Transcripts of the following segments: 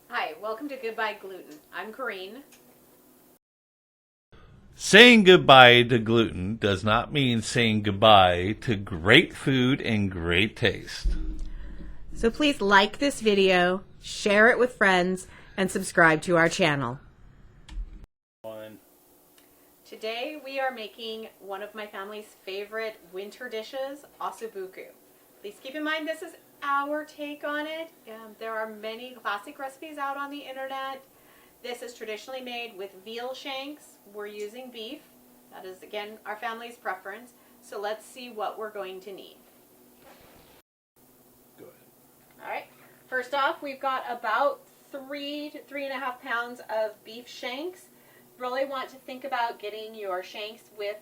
Hi, welcome to Goodbye Gluten. I'm Corine. Saying goodbye to gluten does not mean saying goodbye to great food and great taste. So please like this video, share it with friends, and subscribe to our channel. Today we are making one of my family's favorite winter dishes, Ossobuco. Please keep in mind this is our take on it. There are many classic recipes out on the internet. This is traditionally made with veal shanks. We're using beef. That is, again, our family's preference. So let's see what we're going to need. Go ahead. All right. First off, we've got about 3 to 3.5 pounds of beef shanks. Really want to think about getting your shanks with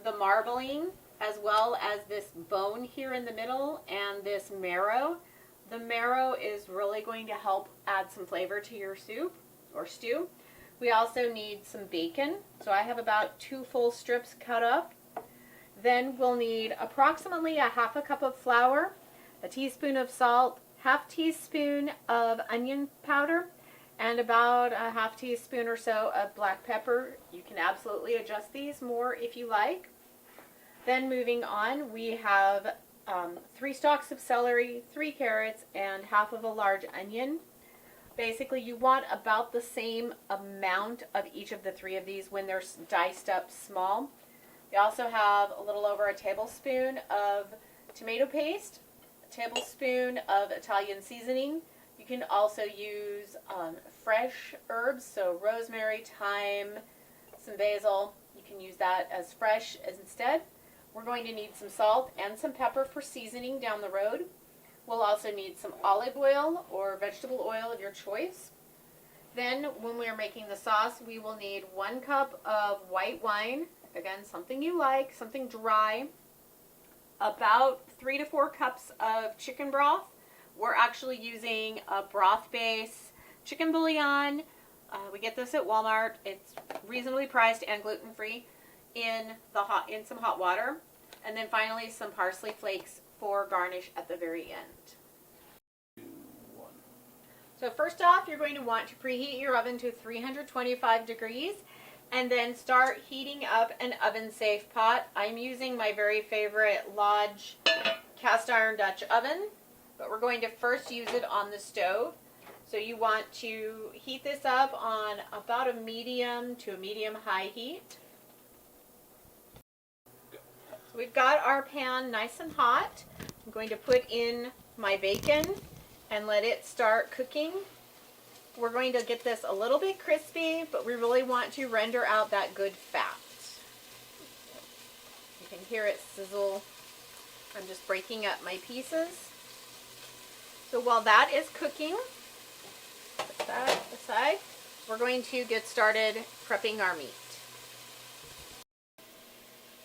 the marbling, as well as this bone here in the middle and this marrow. The marrow is really going to help add some flavor to your soup or stew. We also need some bacon. So I have about 2 full strips cut up. Then we'll need approximately a half a cup of flour, a teaspoon of salt, half teaspoon of onion powder, and about a half teaspoon or so of black pepper. You can absolutely adjust these more if you like. Then moving on, we have 3 stalks of celery, 3 carrots, and half of a large onion. Basically, you want about the same amount of each of the 3 of these when they're diced up small. We also have a little over a tablespoon of tomato paste, a tablespoon of Italian seasoning. You can also use fresh herbs, so rosemary, thyme, some basil. You can use that as fresh as instead. We're going to need some salt and some pepper for seasoning down the road. We'll also need some olive oil or vegetable oil of your choice. Then when we are making the sauce, we will need 1 cup of white wine. Again, something you like, something dry. About 3 to 4 cups of chicken broth. We're actually using a broth base chicken bouillon. We get this at Walmart. It's reasonably priced and gluten-free in some hot water. And then finally some parsley flakes for garnish at the very end. So first off, you're going to want to preheat your oven to 325 degrees and then start heating up an oven-safe pot. I'm using my very favorite Lodge cast iron Dutch oven, but we're going to first use it on the stove. So you want to heat this up on about a medium to a medium-high heat. So we've got our pan nice and hot. I'm going to put in my bacon and let it start cooking. We're going to get this a little bit crispy, but we really want to render out that good fat. You can hear it sizzle. I'm just breaking up my pieces. So while that is cooking, put that aside, we're going to get started prepping our meat.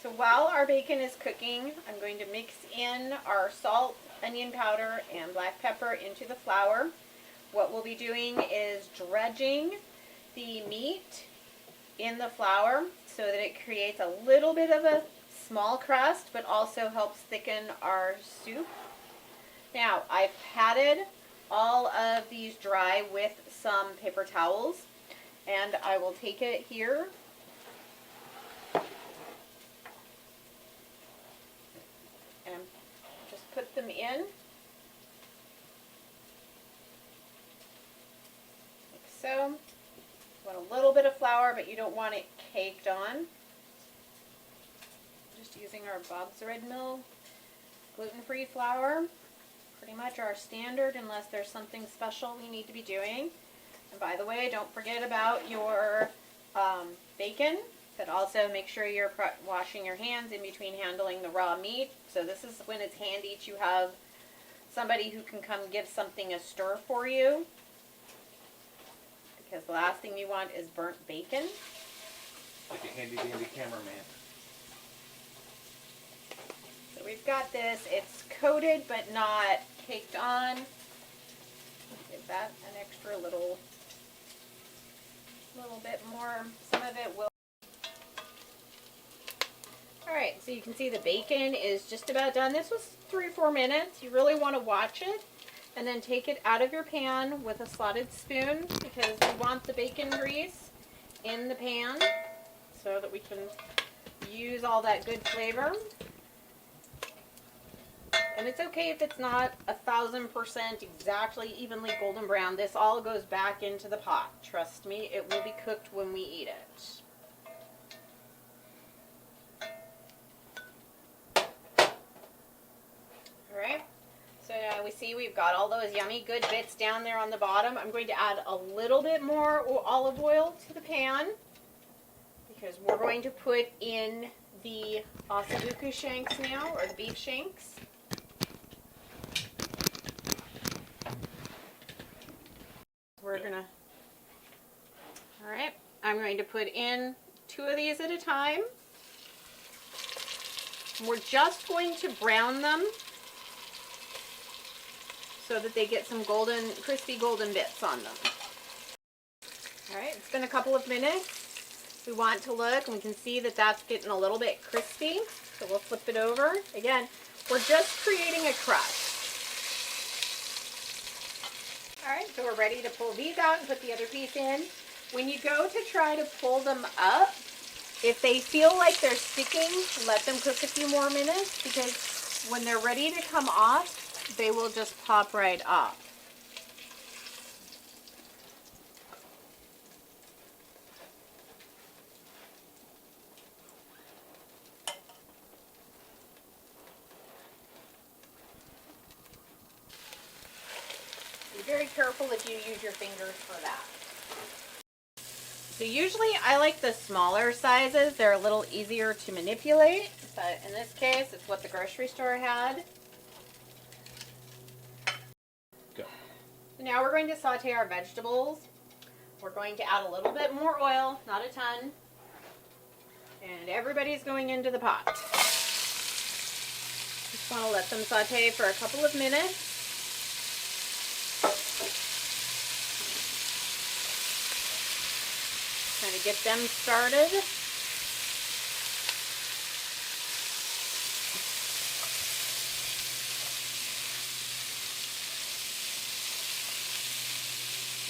So while our bacon is cooking, I'm going to mix in our salt, onion powder, and black pepper into the flour. What we'll be doing is dredging the meat in the flour so that it creates a little bit of a small crust, but also helps thicken our soup. Now, I've patted all of these dry with some paper towels, and I will take it here and just put them in, like so. You want a little bit of flour, but you don't want it caked on. Just using our Bob's Red Mill gluten-free flour. Pretty much our standard, unless there's something special we need to be doing. And by the way, don't forget about your bacon, but also make sure you're washing your hands in between handling the raw meat. So this is when it's handy to have somebody who can come give something a stir for you, because the last thing you want is burnt bacon. Like a handy dandy cameraman. So we've got this. It's coated but not caked on. Give that an extra little bit more. Some of it will. Alright, so you can see the bacon is just about done. This was 3 or 4 minutes. You really want to watch it. And then take it out of your pan with a slotted spoon because we want the bacon grease in the pan so that we can use all that good flavor. And it's okay if it's not 1000% exactly evenly golden brown. This all goes back into the pot. Trust me, it will be cooked when we eat it. Alright, so now we see we've got all those yummy good bits down there on the bottom. I'm going to add a little bit more olive oil to the pan because we're going to put in the Ossobuco shanks now, or the beef shanks. We're gonna, alright, I'm going to put in 2 of these at a time. We're just going to brown them so that they get some golden, crispy golden bits on them. Alright, it's been a couple of minutes. We want to look and we can see that that's getting a little bit crispy. So we'll flip it over. Again, we're just creating a crust. Alright, so we're ready to pull these out and put the other piece in. When you go to try to pull them up, if they feel like they're sticking, let them cook a few more minutes because when they're ready to come off, they will just pop right off. Be very careful if you use your fingers for that. So usually I like the smaller sizes. They're a little easier to manipulate, but in this case, it's what the grocery store had. Go. Now we're going to saute our vegetables. We're going to add a little bit more oil, not a ton. And everybody's going into the pot. Just want to let them saute for a couple of minutes. Kind of get them started.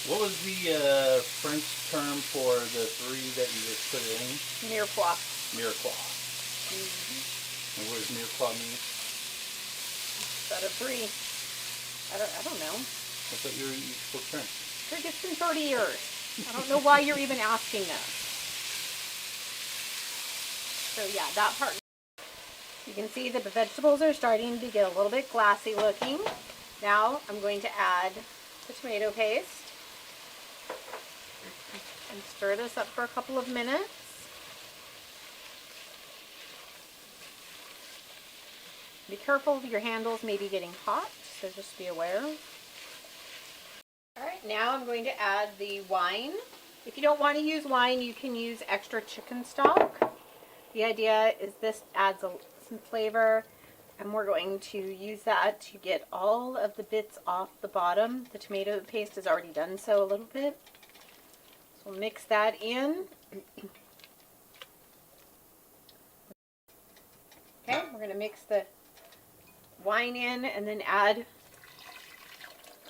What was the French term for the 3 that you just put in? Mirepoix. Mirepoix. And what does mirepoix mean? Out of 3. I don't know. I thought you spoke French. It's been 30 years. I don't know why you're even asking this. So yeah, that part. You can see that the vegetables are starting to get a little bit glassy looking. Now I'm going to add the tomato paste and stir this up for a couple of minutes. Be careful, your handles may be getting hot, so just be aware. Alright, now I'm going to add the wine. If you don't want to use wine, you can use extra chicken stock. The idea is this adds some flavor, and we're going to use that to get all of the bits off the bottom. The tomato paste has already done so a little bit. So we'll mix that in. Okay, we're going to mix the wine in and then add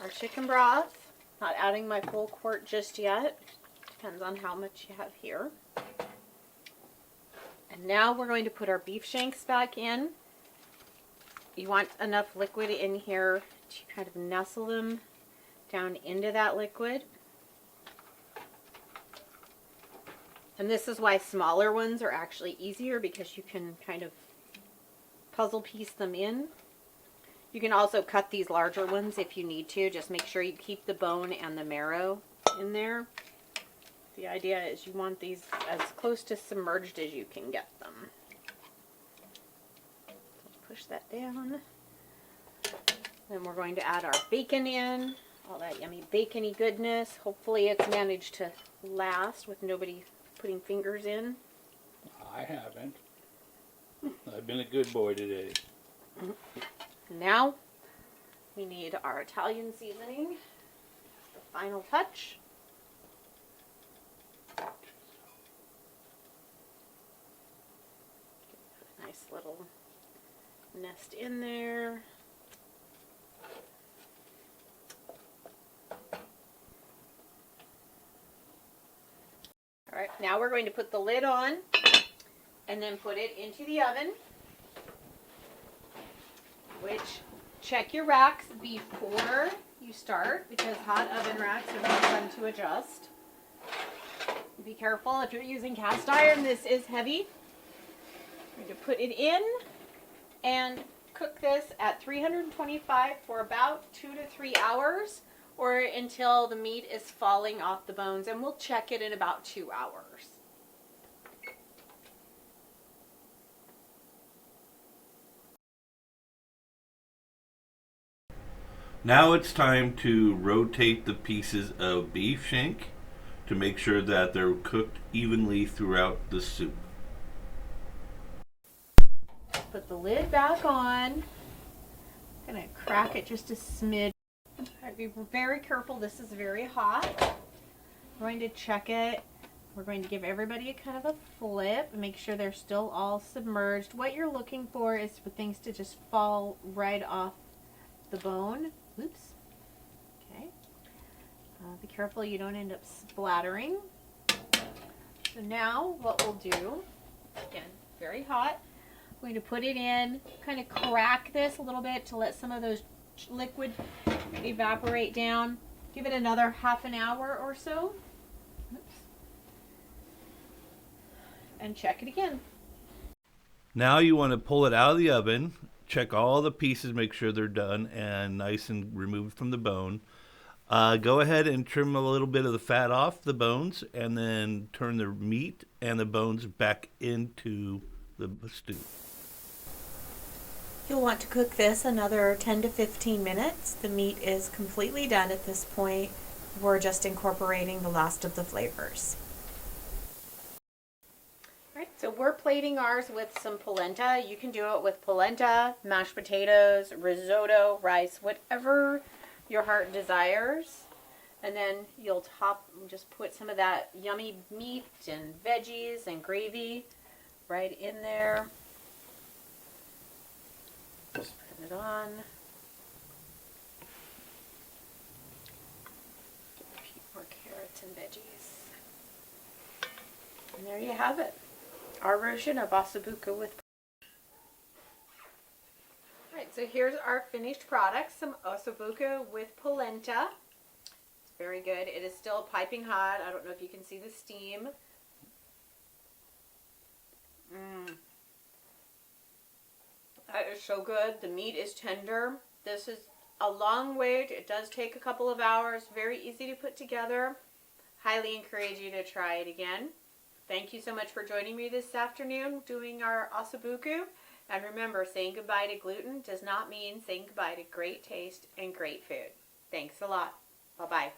our chicken broth. Not adding my full quart just yet. Depends on how much you have here. And now we're going to put our beef shanks back in. You want enough liquid in here to kind of nestle them down into that liquid. And this is why smaller ones are actually easier, because you can kind of puzzle piece them in. You can also cut these larger ones if you need to. Just make sure you keep the bone and the marrow in there. The idea is you want these as close to submerged as you can get them. Push that down. Then we're going to add our bacon in. All that yummy bacony goodness. Hopefully it's managed to last with nobody putting fingers in. I haven't. I've been a good boy today. Now we need our Italian seasoning. The final touch. Nice little nest in there. Now we're going to put the lid on and then put it into the oven, which check your racks before you start because hot oven racks are not fun to adjust. Be careful if you're using cast iron, this is heavy. I'm going to put it in and cook this at 325 for about 2 to 3 hours or until the meat is falling off the bones, and we'll check it in about 2 hours. Now it's time to rotate the pieces of beef shank to make sure that they're cooked evenly throughout the soup. Put the lid back on. I'm going to crack it just a smidge. Be very careful, this is very hot. We're going to check it. We're going to give everybody a kind of a flip and make sure they're still all submerged. What you're looking for is for things to just fall right off the bone. Oops. Okay. Be careful you don't end up splattering. So now what we'll do, again, very hot, I'm going to put it in, kind of crack this a little bit to let some of those liquid evaporate down. Give it another half an hour or so. Oops. And check it again. Now you want to pull it out of the oven, check all the pieces, make sure they're done and nice and removed from the bone. Go ahead and trim a little bit of the fat off the bones and then turn the meat and the bones back into the stew. You'll want to cook this another 10 to 15 minutes. The meat is completely done at this point. We're just incorporating the last of the flavors. All right, so we're plating ours with some polenta. You can do it with polenta, mashed potatoes, risotto, rice, whatever your heart desires. And then you'll just put some of that yummy meat and veggies and gravy right in there. Just put it on. A few more carrots and veggies. And there you have it. Our version of Ossobuco with. Alright, so here's our finished product. Some Ossobuco with polenta. It's very good. It is still piping hot. I don't know if you can see the steam. That is so good. The meat is tender. This is a long wait. It does take a couple of hours. Very easy to put together. Highly encourage you to try it again. Thank you so much for joining me this afternoon doing our Ossobuco. And remember, saying goodbye to gluten does not mean saying goodbye to great taste and great food. Thanks a lot. Bye-bye.